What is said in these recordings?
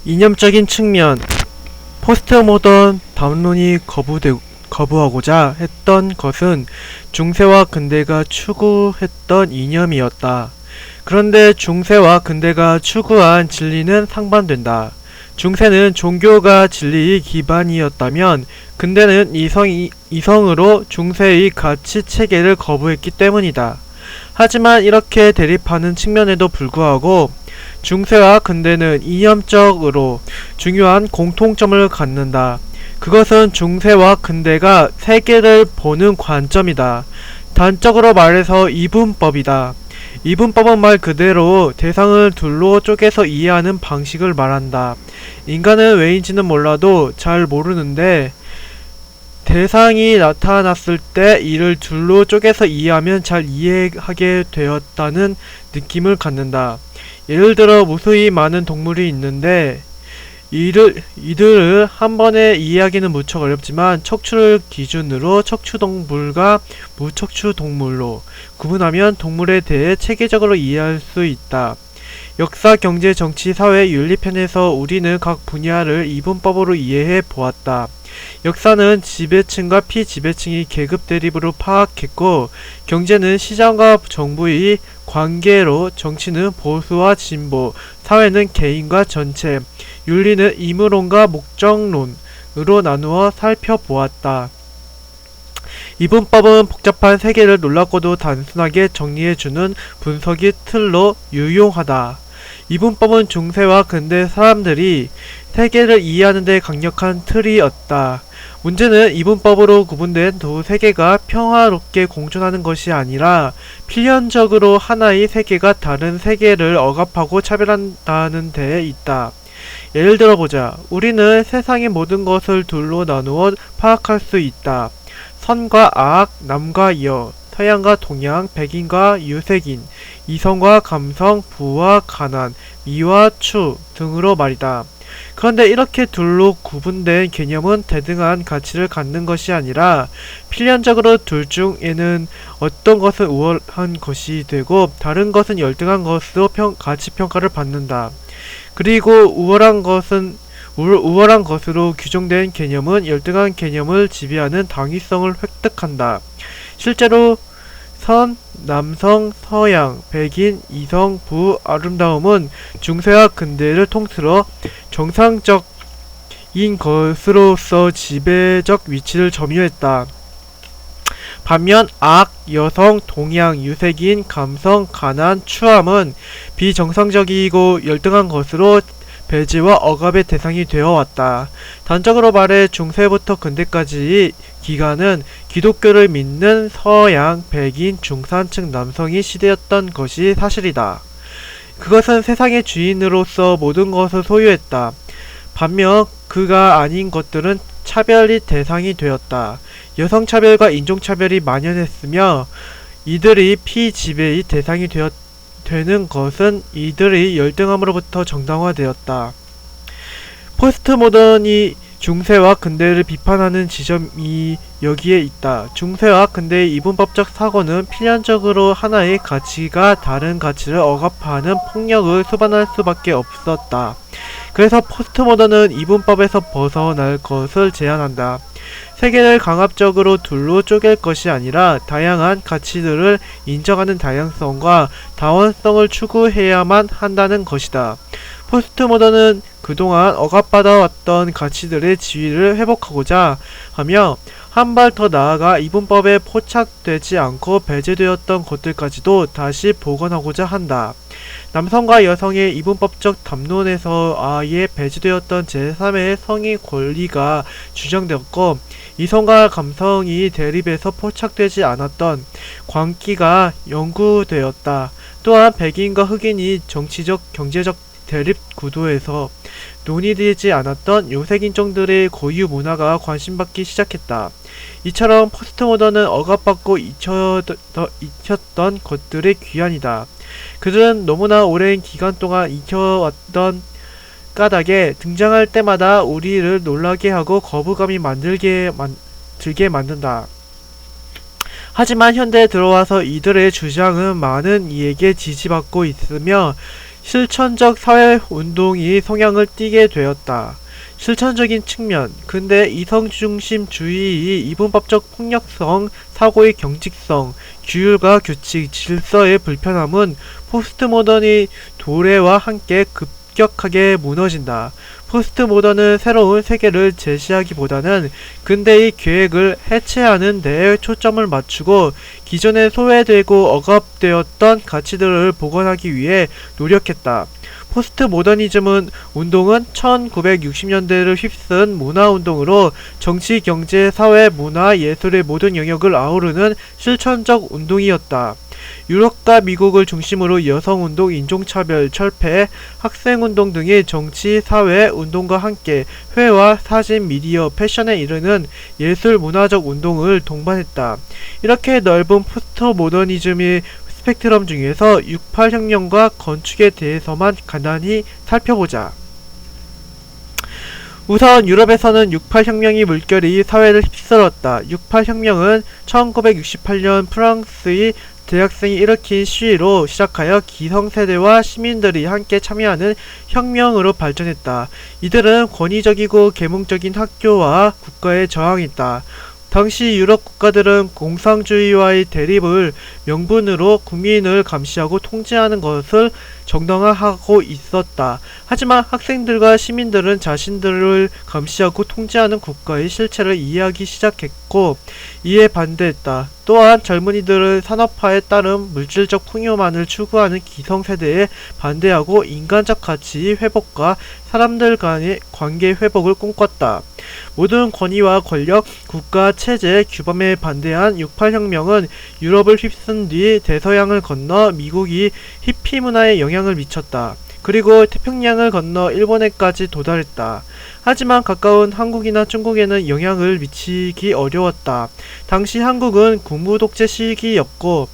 이념적인 측면, 포스트 모던 담론이 거부하고자 했던 것은 중세와 근대가 추구했던 이념이었다. 그런데 중세와 근대가 추구한 진리는 상반된다. 중세는 종교가 진리의 기반이었다면 근대는 이성으로 중세의 가치 체계를 거부했기 때문이다. 하지만 이렇게 대립하는 측면에도 불구하고 중세와 근대는 이념적으로 중요한 공통점을 갖는다. 그것은 중세와 근대가 세계를 보는 관점이다. 단적으로 말해서 이분법이다. 이분법은 말 그대로 대상을 둘로 쪼개서 이해하는 방식을 말한다. 인간은 왜인지는 몰라도 잘 모르는데 대상이 나타났을 때 이를 둘로 쪼개서 이해하면 잘 이해하게 되었다는 느낌을 갖는다. 예를 들어 무수히 많은 동물이 있는데 이들을 한 번에 이해하기는 무척 어렵지만 척추를 기준으로 척추동물과 무척추동물로 구분하면 동물에 대해 체계적으로 이해할 수 있다. 역사, 경제, 정치, 사회, 윤리편에서 우리는 각 분야를 이분법으로 이해해 보았다. 역사는 지배층과 피지배층이 계급 대립으로 파악했고, 경제는 시장과 정부의 관계로, 정치는 보수와 진보, 사회는 개인과 전체, 윤리는 의무론과 목적론으로 나누어 살펴보았다. 이분법은 복잡한 세계를 놀랍고도 단순하게 정리해주는 분석의 틀로 유용하다. 이분법은 중세와 근대 사람들이 세계를 이해하는 데 강력한 틀이었다. 문제는 이분법으로 구분된 두 세계가 평화롭게 공존하는 것이 아니라 필연적으로 하나의 세계가 다른 세계를 억압하고 차별한다는 데에 있다. 예를 들어보자. 우리는 세상의 모든 것을 둘로 나누어 파악할 수 있다. 선과 악, 남과 여, 서양과 동양, 백인과 유색인, 이성과 감성, 부와 가난, 미와 추 등으로 말이다. 그런데 이렇게 둘로 구분된 개념은 대등한 가치를 갖는 것이 아니라 필연적으로 둘 중에는 어떤 것은 우월한 것이 되고 다른 것은 열등한 것으로 가치평가를 받는다. 그리고 우월한 것으로 규정된 개념은 열등한 개념을 지배하는 당위성을 획득한다. 실제로 선, 남성, 서양, 백인, 이성, 부, 아름다움은 중세와 근대를 통틀어 정상적인 것으로서 지배적 위치를 점유했다. 반면 악, 여성, 동양, 유색인, 감성, 가난, 추함은 비정상적이고 열등한 것으로 배제와 억압의 대상이 되어 왔다. 단적으로 말해 중세부터 근대까지의 기간은 기독교를 믿는 서양, 백인, 중산층 남성이 시대였던 것이 사실이다. 그것은 세상의 주인으로서 모든 것을 소유했다. 반면 그가 아닌 것들은 차별의 대상이 되었다. 여성차별과 인종차별이 만연했으며 이들이 피지배의 대상이 되는 것은 이들의 열등함으로부터 정당화되었다. 포스트모던이 중세와 근대를 비판하는 지점이 여기에 있다. 중세와 근대의 이분법적 사고는 필연적으로 하나의 가치가 다른 가치를 억압하는 폭력을 수반할 수밖에 없었다. 그래서 포스트모던은 이분법에서 벗어날 것을 제안한다. 세계를 강압적으로 둘로 쪼갤 것이 아니라 다양한 가치들을 인정하는 다양성과 다원성을 추구해야만 한다는 것이다. 포스트모던은 그동안 억압받아왔던 가치들의 지위를 회복하고자 하며 한 발 더 나아가 이분법에 포착되지 않고 배제되었던 것들까지도 다시 복원하고자 한다. 남성과 여성의 이분법적 담론에서 아예 배제되었던 제3의 성의 권리가 주장되었고 이성과 감성이 대립해서 포착되지 않았던 광기가 연구되었다. 또한 백인과 흑인이 정치적, 경제적 대립 구도에서 논의되지 않았던 요색인종들의 고유 문화가 관심받기 시작했다. 이처럼 포스트모던은 억압받고 잊혔던 것들의 귀환이다. 그들은 너무나 오랜 기간 동안 익혀왔던 까닭에 등장할 때마다 우리를 놀라게 하고 거부감이 들게 만든다. 하지만 현대에 들어와서 이들의 주장은 많은 이에게 지지받고 있으며 실천적 사회운동이 성향을 띠게 되었다. 실천적인 측면, 근대 이성중심주의의 이분법적 폭력성, 사고의 경직성, 규율과 규칙, 질서의 불편함은 포스트모던의 도래와 함께 급격하게 무너진다. 포스트모던은 새로운 세계를 제시하기보다는 근대의 계획을 해체하는 데에 초점을 맞추고 기존에 소외되고 억압되었던 가치들을 복원하기 위해 노력했다. 포스트모더니즘은 운동은 1960년대를 휩쓴 문화운동으로 정치, 경제, 사회, 문화, 예술의 모든 영역을 아우르는 실천적 운동이었다. 유럽과 미국을 중심으로 여성운동, 인종차별, 철폐, 학생운동 등의 정치, 사회, 운동과 함께 회화, 사진, 미디어, 패션에 이르는 예술, 문화적 운동을 동반했다. 이렇게 넓은 포스트모더니즘의 스펙트럼 중에서 68혁명과 건축에 대해서만 간단히 살펴보자. 우선 유럽에서는 68혁명이 물결이 사회를 휩쓸었다. 68혁명은 1968년 프랑스의 대학생이 일으킨 시위로 시작하여 기성세대와 시민들이 함께 참여하는 혁명으로 발전했다. 이들은 권위적이고 계몽적인 학교와 국가에 저항했다. 당시 유럽 국가들은 공산주의와의 대립을 명분으로 국민을 감시하고 통제하는 것을 정당화하고 있었다. 하지만 학생들과 시민들은 자신들을 감시하고 통제하는 국가의 실체를 이해하기 시작했고 이에 반대했다. 또한 젊은이들은 산업화에 따른 물질적 풍요만을 추구하는 기성세대에 반대하고 인간적 가치 회복과 사람들 간의 관계 회복을 꿈꿨다. 모든 권위와 권력, 국가, 체제, 규범에 반대한 68혁명은 유럽을 휩쓴 뒤 대서양을 건너 미국이 히피 문화에 영향을 미쳤다. 그리고 태평양을 건너 일본에까지 도달했다. 하지만 가까운 한국이나 중국에는 영향을 미치기 어려웠다. 당시 한국은 군부독재 시기였고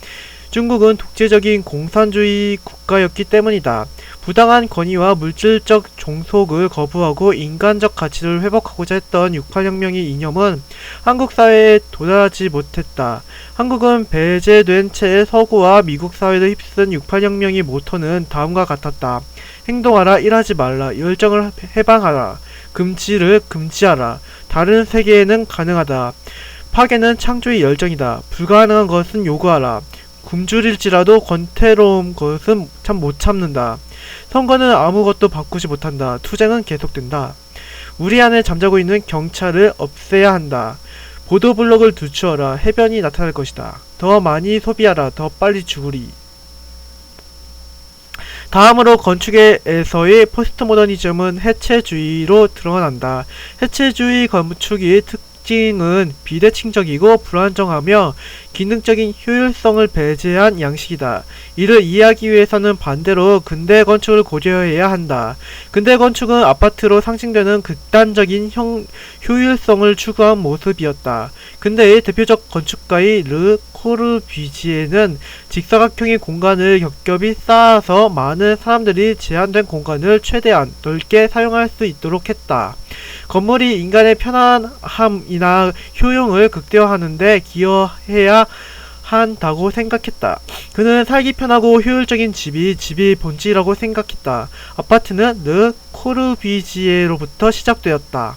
중국은 독재적인 공산주의 국가였기 때문이다. 부당한 권위와 물질적 종속을 거부하고 인간적 가치를 회복하고자 했던 68혁명의 이념은 한국 사회에 도달하지 못했다. 한국은 배제된 채 서구와 미국 사회를 휩쓴 68혁명의 모토는 다음과 같았다. 행동하라, 일하지 말라, 열정을 해방하라, 금지를 금지하라, 다른 세계에는 가능하다. 파괴는 창조의 열정이다. 불가능한 것은 요구하라. 굶주릴지라도 권태로운 것은 참 못 참는다. 선거는 아무것도 바꾸지 못한다. 투쟁은 계속된다. 우리 안에 잠자고 있는 경찰을 없애야 한다. 보도블록을 늦추어라. 해변이 나타날 것이다. 더 많이 소비하라. 더 빨리 죽으리. 다음으로 건축에서의 포스트모더니즘은 해체주의로 드러난다. 해체주의 건축의 특징은 비대칭적이고 불안정하며 기능적인 효율성을 배제한 양식이다. 이를 이해하기 위해서는 반대로 근대 건축을 고려해야 한다. 근대 건축은 아파트로 상징되는 극단적인 효율성을 추구한 모습이었다. 근대의 대표적 건축가의 르 코르뷔지에는 직사각형의 공간을 겹겹이 쌓아서 많은 사람들이 제한된 공간을 최대한 넓게 사용할 수 있도록 했다. 건물이 인간의 편안함이나 효용을 극대화하는데 기여해야 한다고 생각했다. 그는 살기 편하고 효율적인 집이 본질이라고 생각했다. 아파트는 르 코르뷔지에로부터 시작되었다.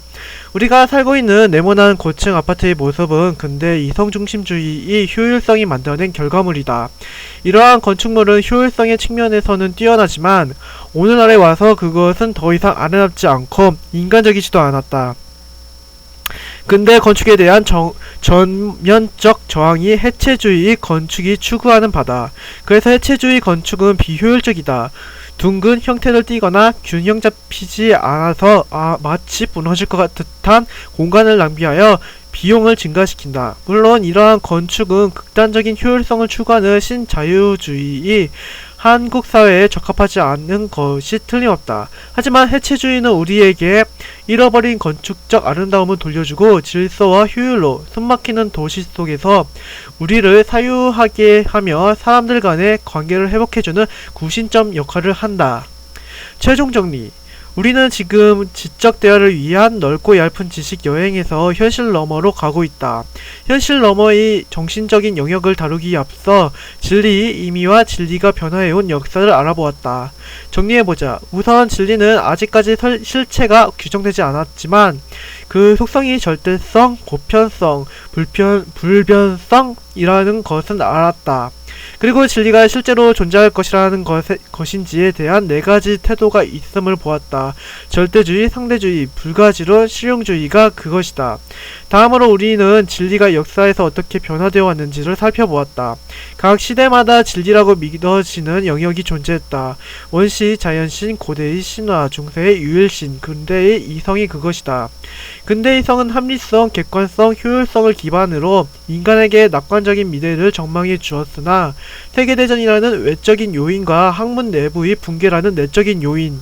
우리가 살고 있는 네모난 고층 아파트의 모습은 근대 이성중심주의의 효율성이 만들어낸 결과물이다. 이러한 건축물은 효율성의 측면에서는 뛰어나지만 오늘날에 와서 그것은 더 이상 아름답지 않고 인간적이지도 않았다. 근대 건축에 대한 전면적 저항이 해체주의 건축이 추구하는 바다. 그래서 해체주의 건축은 비효율적이다. 둥근 형태를 띠거나 균형 잡히지 않아서 마치 무너질 것 듯한 공간을 낭비하여 비용을 증가시킨다. 물론 이러한 건축은 극단적인 효율성을 추구하는 신자유주의의 한국 사회에 적합하지 않은 것이 틀림없다. 하지만 해체주의는 우리에게 잃어버린 건축적 아름다움을 돌려주고 질서와 효율로 숨막히는 도시 속에서 우리를 사유하게 하며 사람들 간의 관계를 회복해주는 구심점 역할을 한다. 최종 정리. 우리는 지금 지적 대화를 위한 넓고 얇은 지식 여행에서 현실 너머로 가고 있다. 현실 너머의 정신적인 영역을 다루기에 앞서 진리의 의미와 진리가 변화해온 역사를 알아보았다. 정리해보자. 우선 진리는 아직까지 실체가 규정되지 않았지만 그 속성이 절대성, 보편성, 불변성이라는 것은 알았다. 그리고 진리가 실제로 존재할 것이라는 것인지에 대한 네 가지 태도가 있음을 보았다. 절대주의, 상대주의, 불가지론, 실용주의가 그것이다. 다음으로 우리는 진리가 역사에서 어떻게 변화되어 왔는지를 살펴보았다. 각 시대마다 진리라고 믿어지는 영역이 존재했다. 원시, 자연신, 고대의 신화, 중세의 유일신, 근대의 이성이 그것이다. 근대의 성은 합리성, 객관성, 효율성을 기반으로 인간에게 낙관적인 미래를 전망해 주었으나 세계대전이라는 외적인 요인과 학문 내부의 붕괴라는 내적인 요인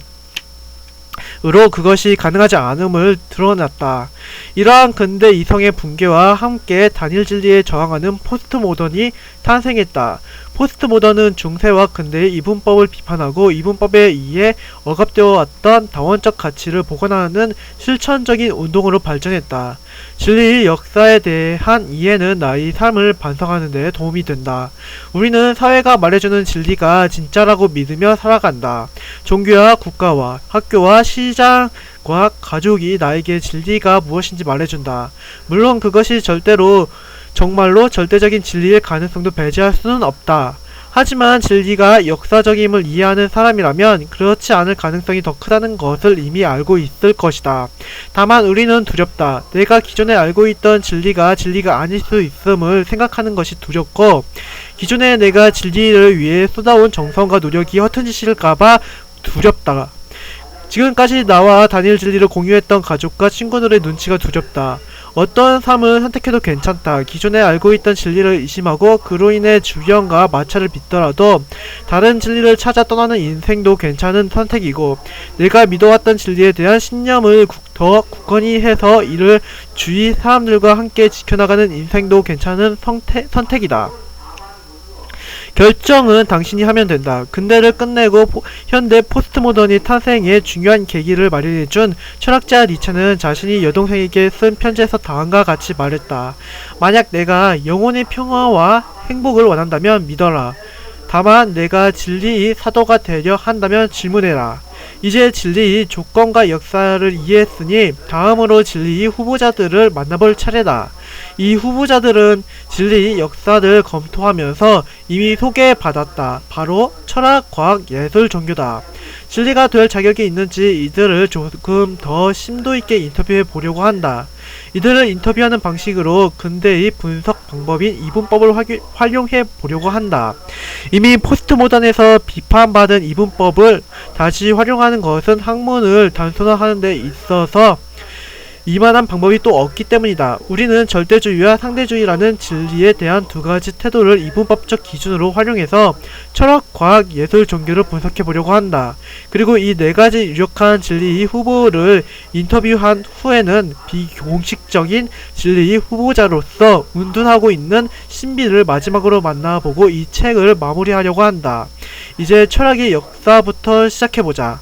으로 그것이 가능하지 않음을 드러났다. 이러한 근대 이성의 붕괴와 함께 단일 진리에 저항하는 포스트 모던이 탄생했다. 포스트 모던은 중세와 근대의 이분법을 비판하고 이분법에 의해 억압되어 왔던 다원적 가치를 복원하는 실천적인 운동으로 발전했다. 진리의 역사에 대한 이해는 나의 삶을 반성하는 데 도움이 된다. 우리는 사회가 말해주는 진리가 진짜라고 믿으며 살아간다. 종교와 국가와 학교와 시장과 가족이 나에게 진리가 무엇인지 말해준다. 물론 그것이 정말로 절대적인 진리일 가능성도 배제할 수는 없다. 하지만 진리가 역사적임을 이해하는 사람이라면 그렇지 않을 가능성이 더 크다는 것을 이미 알고 있을 것이다. 다만 우리는 두렵다. 내가 기존에 알고 있던 진리가 아닐 수 있음을 생각하는 것이 두렵고 기존에 내가 진리를 위해 쏟아온 정성과 노력이 허튼짓일까봐 두렵다. 지금까지 나와 단일 진리를 공유했던 가족과 친구들의 눈치가 두렵다. 어떤 삶을 선택해도 괜찮다. 기존에 알고 있던 진리를 의심하고 그로 인해 주변과 마찰을 빚더라도 다른 진리를 찾아 떠나는 인생도 괜찮은 선택이고 내가 믿어왔던 진리에 대한 신념을 더 굳건히 해서 이를 주위 사람들과 함께 지켜나가는 인생도 괜찮은 선택이다. 결정은 당신이 하면 된다. 근대를 끝내고 현대 포스트모던이 탄생에 중요한 계기를 마련해준 철학자 니체는 자신이 여동생에게 쓴 편지에서 다음과 같이 말했다. 만약 내가 영혼의 평화와 행복을 원한다면 믿어라. 다만 내가 진리의 사도가 되려 한다면 질문해라. 이제 진리의 조건과 역사를 이해했으니 다음으로 진리의 후보자들을 만나볼 차례다. 이 후보자들은 진리의 역사를 검토하면서 이미 소개받았다. 바로 철학, 과학, 예술, 종교다. 진리가 될 자격이 있는지 이들을 조금 더 심도 있게 인터뷰해 보려고 한다. 이들을 인터뷰하는 방식으로 근대의 분석 방법인 이분법을 활용해 보려고 한다. 이미 포스트모던에서 비판받은 이분법을 다시 활용하는 것은 학문을 단순화하는 데 있어서 이만한 방법이 또 없기 때문이다. 우리는 절대주의와 상대주의라는 진리에 대한 두 가지 태도를 이분법적 기준으로 활용해서 철학, 과학, 예술, 종교를 분석해 보려고 한다. 그리고 이 네 가지 유력한 진리의 후보를 인터뷰한 후에는 비공식적인 진리의 후보자로서 운둔하고 있는 신비를 마지막으로 만나보고 이 책을 마무리하려고 한다. 이제 철학의 역사부터 시작해보자.